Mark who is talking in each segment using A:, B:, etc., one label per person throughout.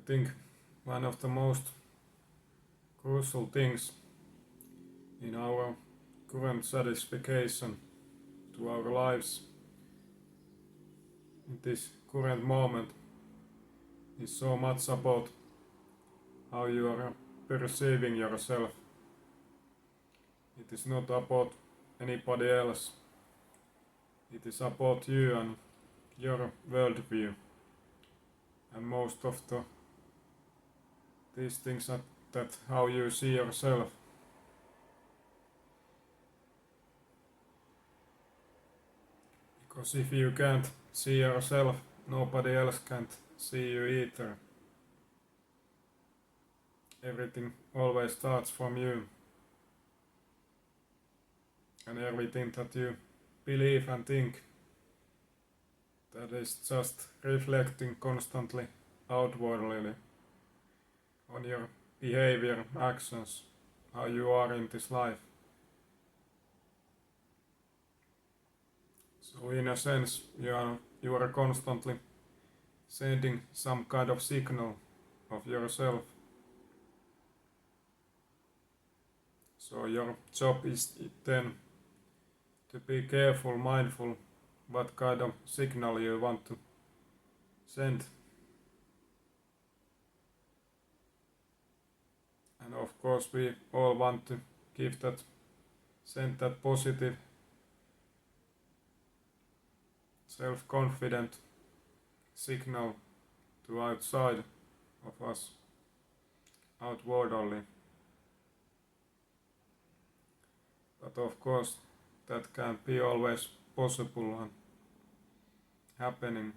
A: think one of the most crucial things in our current satisfaction to our lives in this current moment is so much about how you are perceiving yourself. It is not about anybody else. It is about you and your worldview. And most of these things are that how you see yourself. Because if you can't see yourself, nobody else can't see you either. Everything always starts from you. And everything that you believe and think, that is just reflecting constantly outwardly on your behavior, actions, how you are in this life. So in a sense, you are constantly sending some kind of signal of yourself. So your job is then to be careful, mindful, what kind of signal you want to send. And of course we all want to send that positive, self-confident signal to outside of us, outwardly. But of course that can't be always possible and happening.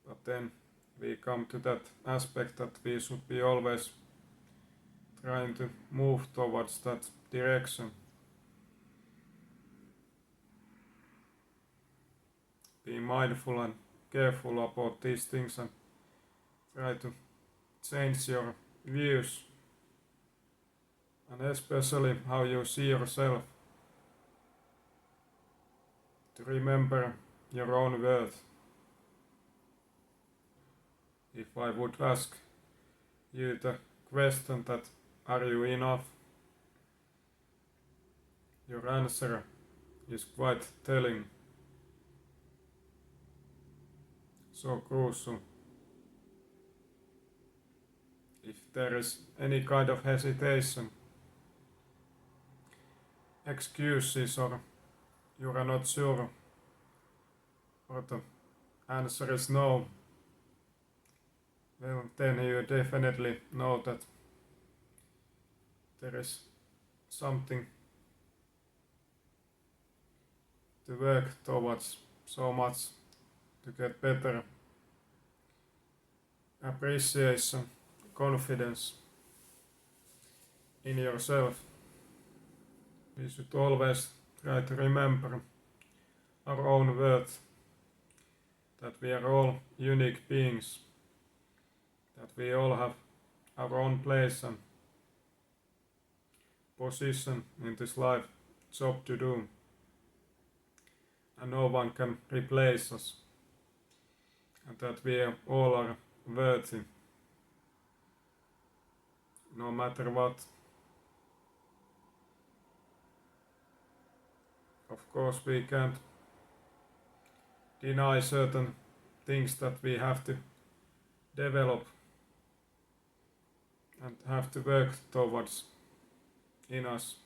A: But then we come to that aspect that we should be always trying to move towards that direction. Be mindful and careful about these things and try to change your views, and especially how you see yourself, to remember your own worth. If I would ask you the question that are you enough, your answer is quite telling, so crucial. If there is any kind of hesitation, excuses, or you are not sure, or the answer is no, well, then you definitely know that there is something to work towards so much to get better appreciation, confidence in yourself. We should always try to remember our own worth, that we are all unique beings, that we all have our own place and position in this life, job to do, and no one can replace us, and that we all are worthy, no matter what. Of course we can't deny certain things that we have to develop and have to work towards in us,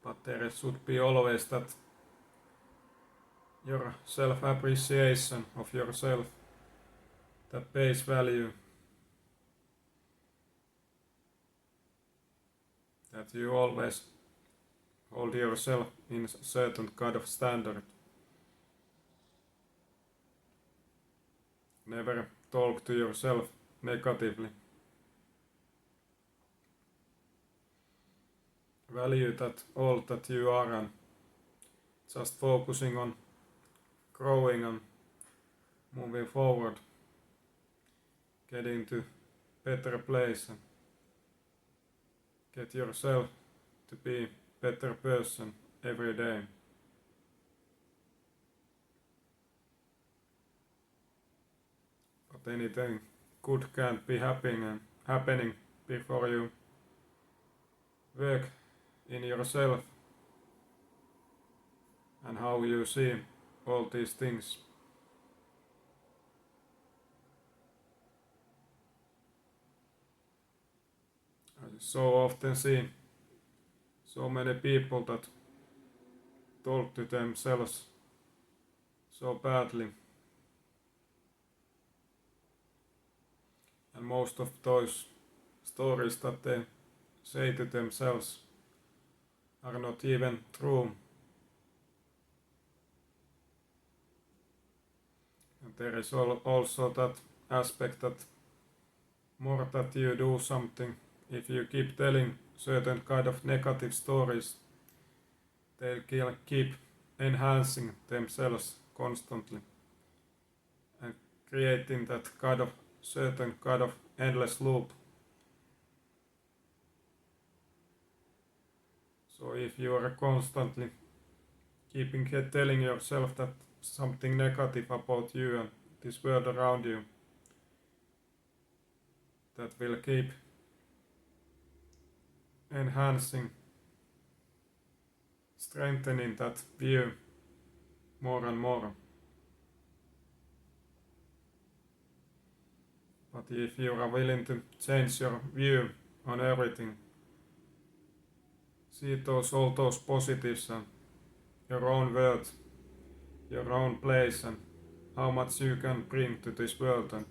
A: but there should be always that your self-appreciation of yourself, that base value, that you always hold yourself in a certain kind of standard. Never talk to yourself negatively. Value that all that you are and just focusing on growing and moving forward, getting to better place and get yourself to be better person every day. But anything good can't be happening before you work in yourself and how you see all these things. I so often see so many people that talk to themselves so badly, and most of those stories that they say to themselves are not even true. And there is also that aspect that more that you do something, if you keep telling certain kind of negative stories, they'll keep enhancing themselves constantly and creating that kind of certain kind of endless loop. So if you are constantly telling yourself that something negative about you and this world around you, that will keep enhancing, strengthening that view more and more. But if you are willing to change your view on everything, see all those positives and your own world, your own place, and how much you can bring to this world and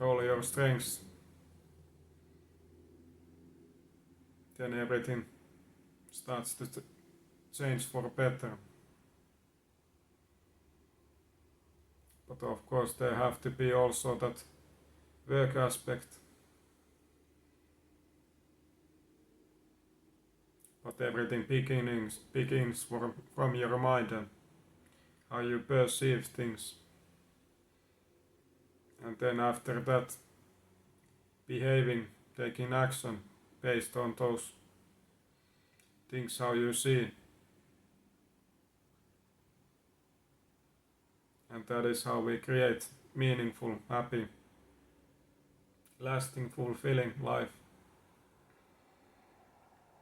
A: all your strengths, then everything starts to change for better. But of course there have to be also that work aspect. But everything begins from your mind and how you perceive things. And then after that, behaving, taking action based on those things how you see. And that is how we create meaningful, happy, lasting, fulfilling life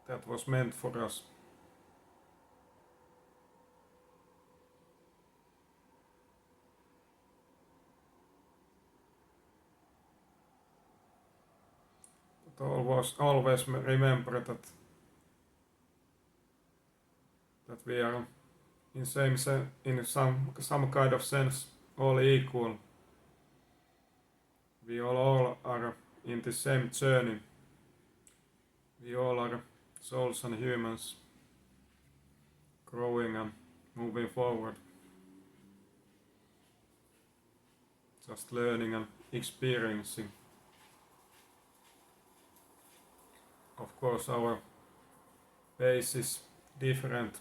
A: that was meant for us. But always remember that we are in some kind of sense all equal. We all are in the same journey. We all are souls and humans growing and moving forward. Just learning and experiencing. Of course our pace is different,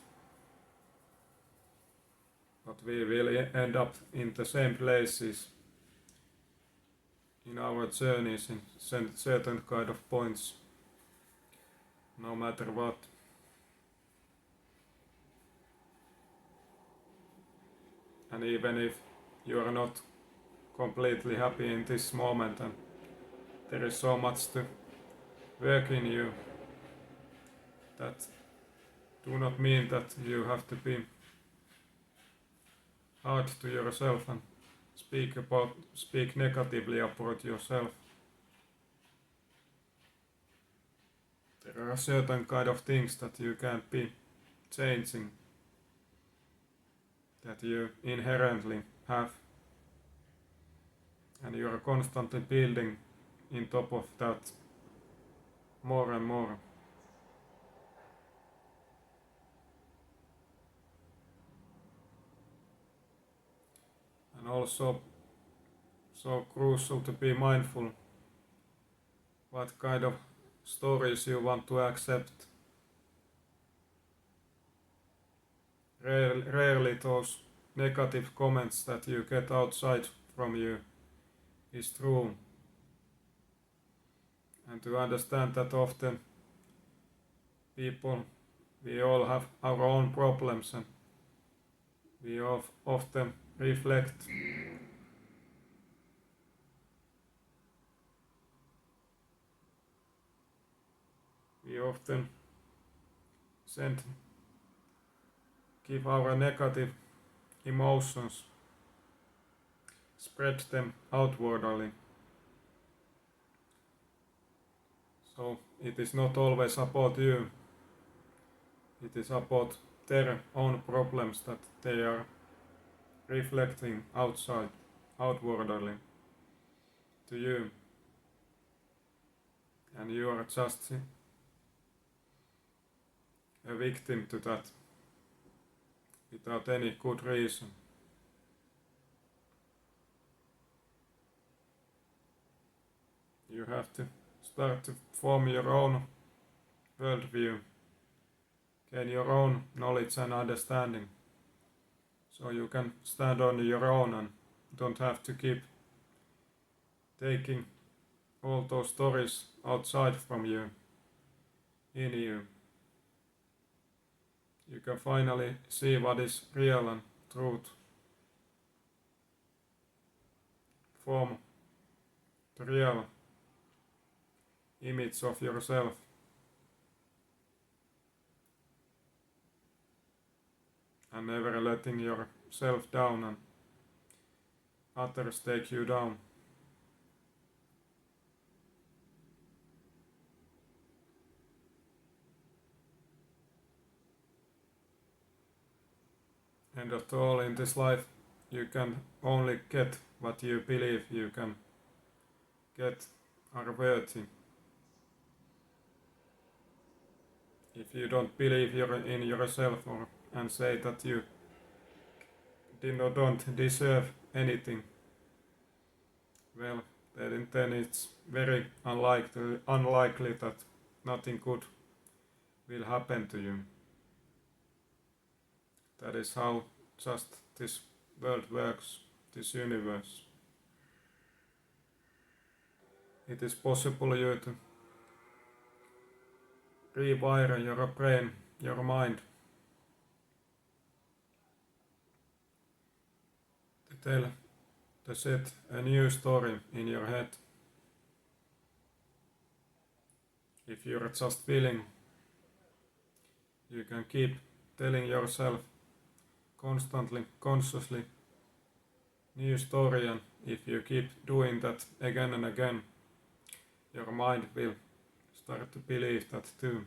A: but we will end up in the same places in our journeys in certain kind of points, no matter what. And even if you are not completely happy in this moment and there is so much to work in you, that do not mean that you have to be hard to yourself and speak negatively about yourself. There are certain kind of things that you can't be changing, that you inherently have, and you are constantly building in top of that more and more. And also so crucial to be mindful what kind of stories you want to accept. Rarely those negative comments that you get outside from you is true. And to understand that often we all have our own problems and we often reflect We often give our negative emotions, spread them outwardly. So it is not always about you. It is about their own problems that they are reflecting outwardly to you. And you are just a victim to that without any good reason. You have to start to form your own worldview, gain your own knowledge and understanding, so you can stand on your own and don't have to keep taking all those stories outside from you, in you. You can finally see what is real and truth. Form the real image of yourself. And never letting yourself down and others take you down. And after all, in this life, you can only get what you believe you can get are worthy. If you don't believe in yourself and say that you don't deserve anything, well, then it's very unlikely that nothing good will happen to you. That is how just this world works, this universe. It is possible you to rewire your brain, your mind, to set a new story in your head. If you're just willing, you can keep telling yourself constantly, consciously, new story, and if you keep doing that again and again, your mind will start to believe that too.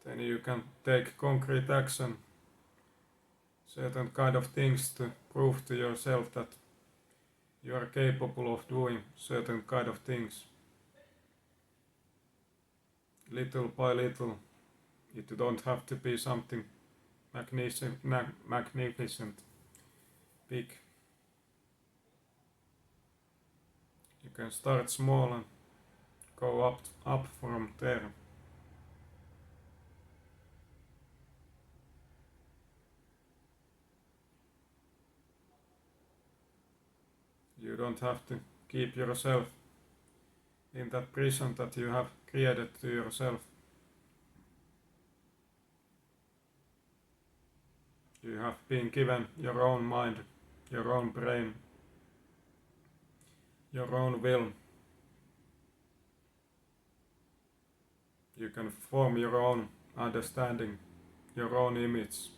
A: Then you can take concrete action, certain kind of things to prove to yourself that you are capable of doing certain kind of things. Little by little, it don't have to be something magnificent, big. You can start small and go up from there. You don't have to keep yourself in that prison that you have created to yourself. You have been given your own mind, your own brain, your own will. You can form your own understanding, your own image.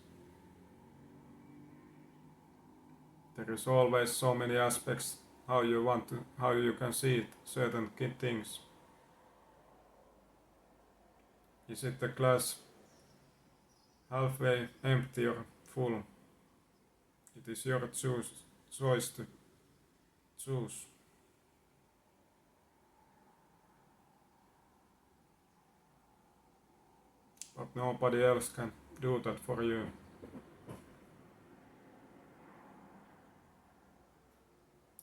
A: There is always so many aspects how you can see it, certain things. Is it the glass halfway empty or full? It is your choice to choose. But nobody else can do that for you.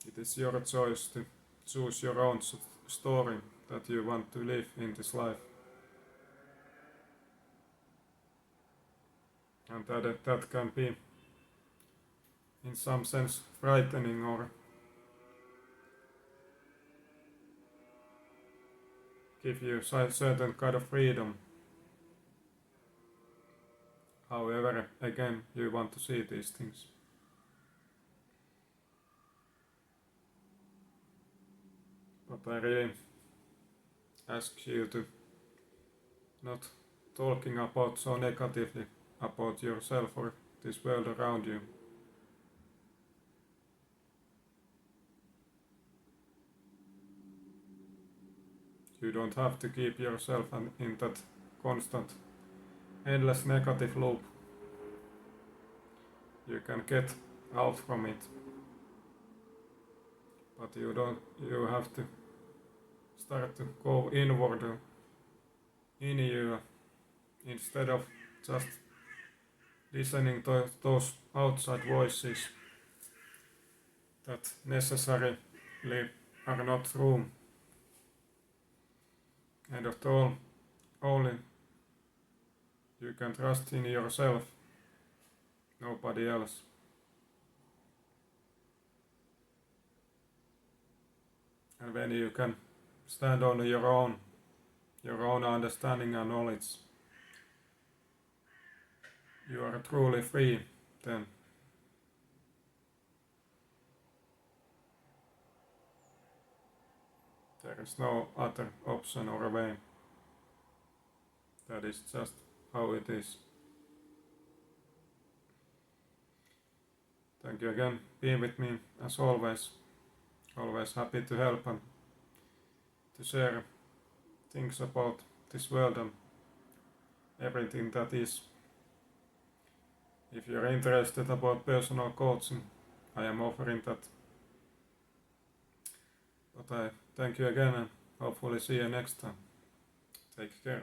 A: It is your choice to choose your own story that you want to live in this life. And that can be in some sense frightening or give you certain kind of freedom. However, again, you want to see these things. But I really ask you to not talking about so negatively about yourself or this world around you. You don't have to keep yourself in that constant, endless negative loop. You can get out from it, but you have to start to go inward in you instead of just listening to those outside voices that necessarily are not true. And at all, only you can trust in yourself, nobody else. And when you can stand on your own understanding and knowledge, you are truly free then. There is no other option or way. That is just how it is. Thank you again, being with me as always. Always happy to help and to share things about this world and everything that is. If you're interested about personal coaching, I am offering that. But I thank you again and hopefully see you next time. Take care.